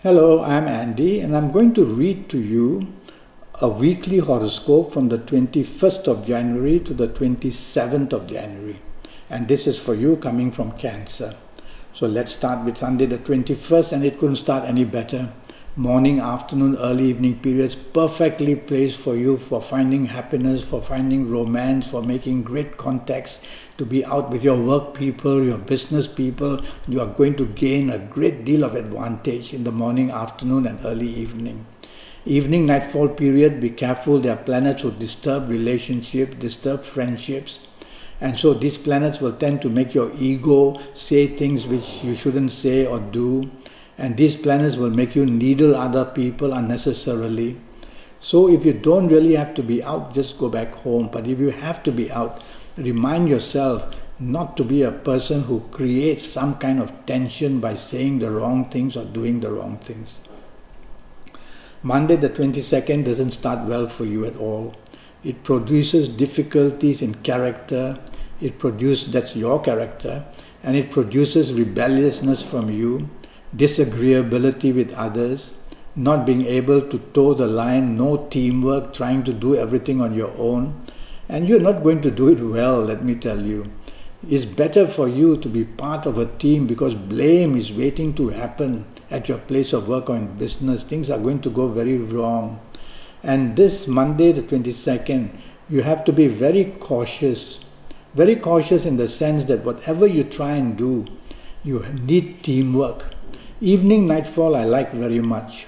Hello, I'm Andy and I'm going to read to you a weekly horoscope from the 21st of January to the 27th of January. And this is for you coming from Cancer. So let's start with Sunday the 21st, and it couldn't start any better. Morning, afternoon, early evening periods perfectly placed for you for finding happiness, for finding romance, for making great contacts, to be out with your work people, your business people. You are going to gain a great deal of advantage in the morning, afternoon and early evening. Evening nightfall period, be careful. There are planets who disturb relationships, disturb friendships. And so these planets will tend to make your ego say things which you shouldn't say or do. And these planets will make you needle other people unnecessarily. So if you don't really have to be out, just go back home. But if you have to be out, remind yourself not to be a person who creates some kind of tension by saying the wrong things or doing the wrong things. Monday the 22nd doesn't start well for you at all. It produces difficulties in character. That's your character. And it produces rebelliousness from you, disagreeability with others, not being able to toe the line, no teamwork, trying to do everything on your own. And you're not going to do it well, let me tell you. It's better for you to be part of a team, because blame is waiting to happen at your place of work or in business. Things are going to go very wrong. And this Monday the 22nd, you have to be very cautious. Very cautious in the sense that whatever you try and do, you need teamwork. Evening nightfall I like very much.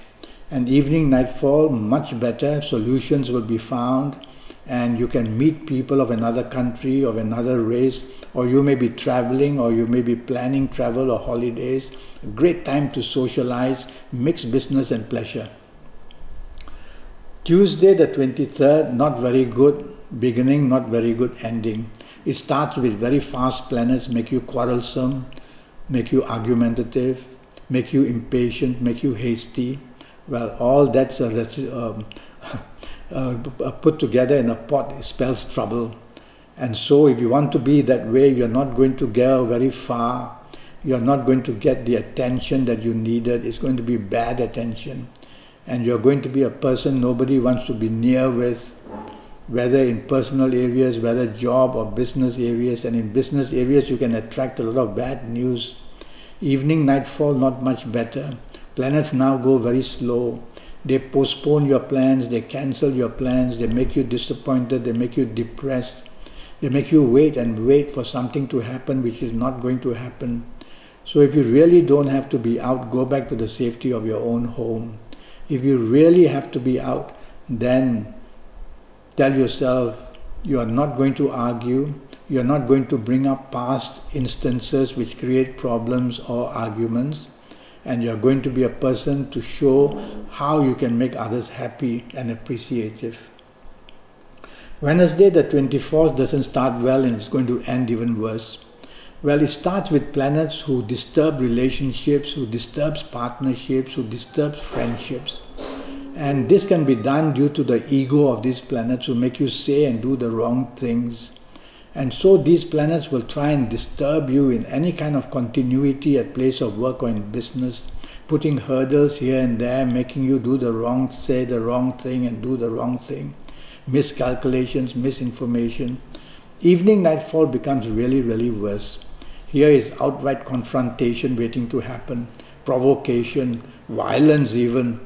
And evening nightfall, much better. Solutions will be found. And you can meet people of another country, of another race, or you may be traveling, or you may be planning travel or holidays. A great time to socialize, mix business and pleasure. Tuesday the 23rd, not very good beginning, not very good ending. It starts with very fast planets, make you quarrelsome, make you argumentative, make you impatient, make you hasty. Well, all that's put together in a pot spells trouble. And so if you want to be that way, you're not going to go very far. You're not going to get the attention that you needed. It's going to be bad attention. And you're going to be a person nobody wants to be near with, whether in personal areas, whether job or business areas. And in business areas, you can attract a lot of bad news. Evening nightfall, not much better. Planets now go very slow. They postpone your plans, they cancel your plans, they make you disappointed, they make you depressed. They make you wait and wait for something to happen which is not going to happen. So if you really don't have to be out, go back to the safety of your own home. If you really have to be out, then tell yourself you are not going to argue, you are not going to bring up past instances which create problems or arguments, and you are going to be a person to show how you can make others happy and appreciative. Wednesday the 24th doesn't start well, and it's going to end even worse. Well, it starts with planets who disturb relationships, who disturbs partnerships, who disturbs friendships. And this can be done due to the ego of these planets who make you say and do the wrong things. And so these planets will try and disturb you in any kind of continuity at place of work or in business, putting hurdles here and there, making you do the wrong, say the wrong thing and do the wrong thing. Miscalculations, misinformation. Evening nightfall becomes really, really worse. Here is outright confrontation waiting to happen, provocation, violence even.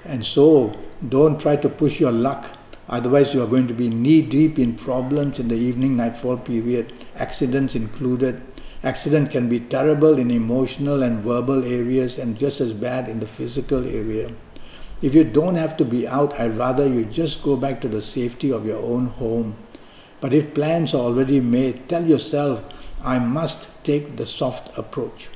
And so don't try to push your luck. Otherwise you are going to be knee-deep in problems in the evening nightfall period, accidents included. Accident can be terrible in emotional and verbal areas and just as bad in the physical area. If you don't have to be out, I'd rather you just go back to the safety of your own home. But if plans are already made, tell yourself, I must take the soft approach.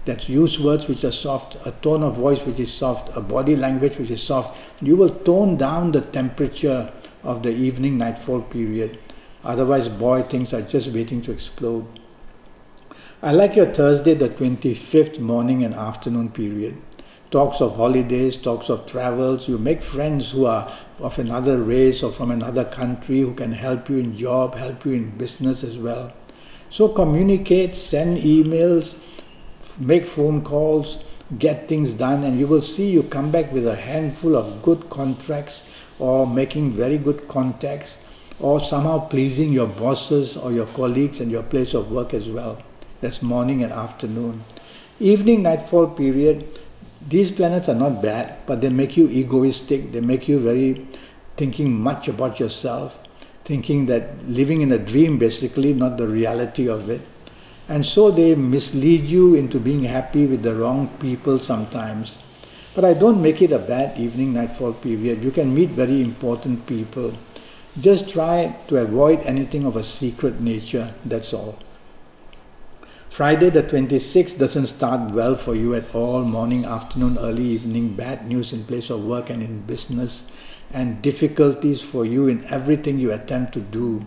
That's use words which are soft, a tone of voice which is soft, a body language which is soft. You will tone down the temperature of the evening nightfall period. Otherwise, boy, things are just waiting to explode. I like your Thursday the 25th morning and afternoon period. Talks of holidays, talks of travels. You make friends who are of another race or from another country who can help you in job, help you in business as well. So communicate, send emails, make phone calls, get things done, and you will see you come back with a handful of good contracts, or making very good contacts, or somehow pleasing your bosses or your colleagues and your place of work as well. That's morning and afternoon. Evening nightfall period, these planets are not bad, but they make you egoistic. They make you very thinking much about yourself, thinking that living in a dream basically, not the reality of it. And so they mislead you into being happy with the wrong people sometimes. But I don't make it a bad evening nightfall period. You can meet very important people. Just try to avoid anything of a secret nature, that's all. Friday the 26th doesn't start well for you at all. Morning, afternoon, early evening, bad news in place of work and in business, and difficulties for you in everything you attempt to do.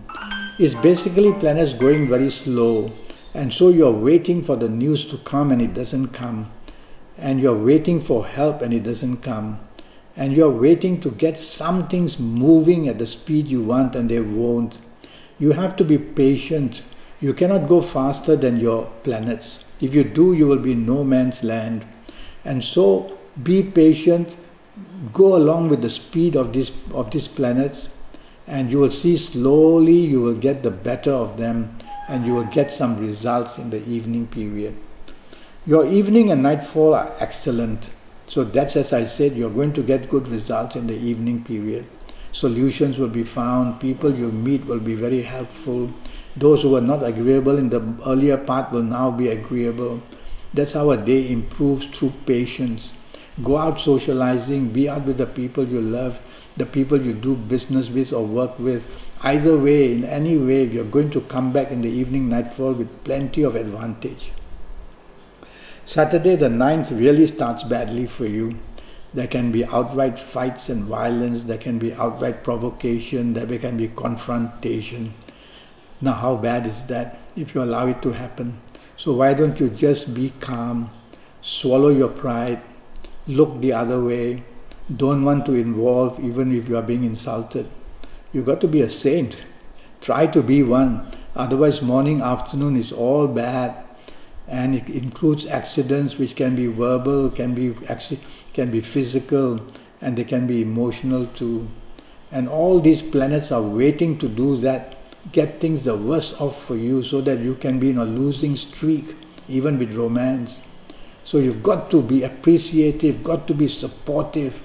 It's basically planets going very slow, and so you're waiting for the news to come and it doesn't come. And you're waiting for help and it doesn't come. And you're waiting to get some things moving at the speed you want and they won't. You have to be patient. You cannot go faster than your planets. If you do, you will be in no man's land. And so be patient, go along with the speed of these planets, and you will see slowly you will get the better of them, and you will get some results in the evening period. Your evening and nightfall are excellent. So that's, as I said, you're going to get good results in the evening period. Solutions will be found. People you meet will be very helpful. Those who were not agreeable in the earlier part will now be agreeable. That's how a day improves through patience. Go out socializing, be out with the people you love, the people you do business with or work with. Either way, in any way, you're going to come back in the evening nightfall with plenty of advantage. Saturday the 9th really starts badly for you. There can be outright fights and violence, there can be outright provocation, there can be confrontation. Now how bad is that if you allow it to happen? So why don't you just be calm, swallow your pride, look the other way, don't want to involve even if you are being insulted. You've got to be a saint. Try to be one. Otherwise morning, afternoon is all bad. And it includes accidents which can be verbal, can be physical, and they can be emotional too. And all these planets are waiting to do that, get things the worst off for you so that you can be in a losing streak, even with romance. So you've got to be appreciative, got to be supportive.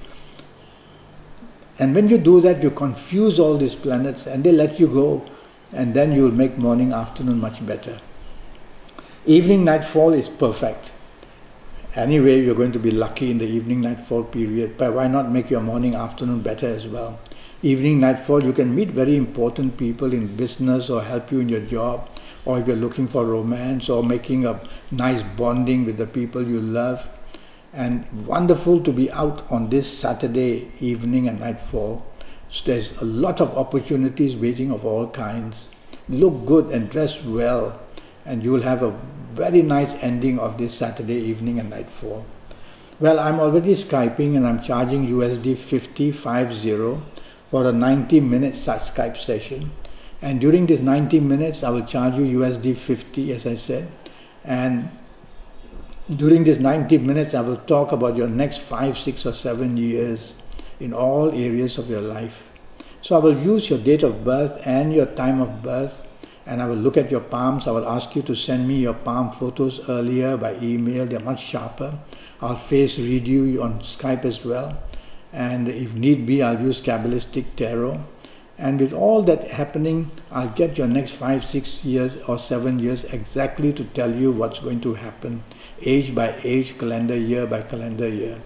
And when you do that, you confuse all these planets and they let you go, and then you'll make morning, afternoon much better. Evening nightfall is perfect. Anyway, you're going to be lucky in the evening nightfall period, but why not make your morning, afternoon better as well? Evening nightfall, you can meet very important people in business or help you in your job, or if you're looking for romance or making a nice bonding with the people you love. And wonderful to be out on this Saturday evening and nightfall. So there's a lot of opportunities waiting of all kinds. Look good and dress well, and you will have a very nice ending of this Saturday evening and nightfall. Well, I'm already Skyping and I'm charging USD 50 for a 90-minute Skype session. And during this 90 minutes, I will charge you USD 50, as I said. And during this 90 minutes, I will talk about your next 5, 6 or 7 years in all areas of your life. So I will use your date of birth and your time of birth, and I will look at your palms. I will ask you to send me your palm photos earlier by email. They're much sharper. I'll face read you on Skype as well. And if need be, I'll use Kabbalistic Tarot. And with all that happening, I'll get your next 5, 6 years or 7 years exactly to tell you what's going to happen, age by age, calendar year by calendar year.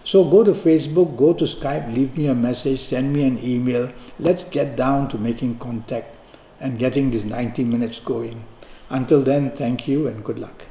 So go to Facebook, go to Skype, leave me a message, send me an email. Let's get down to making contact and getting these 90 minutes going. Until then, thank you and good luck.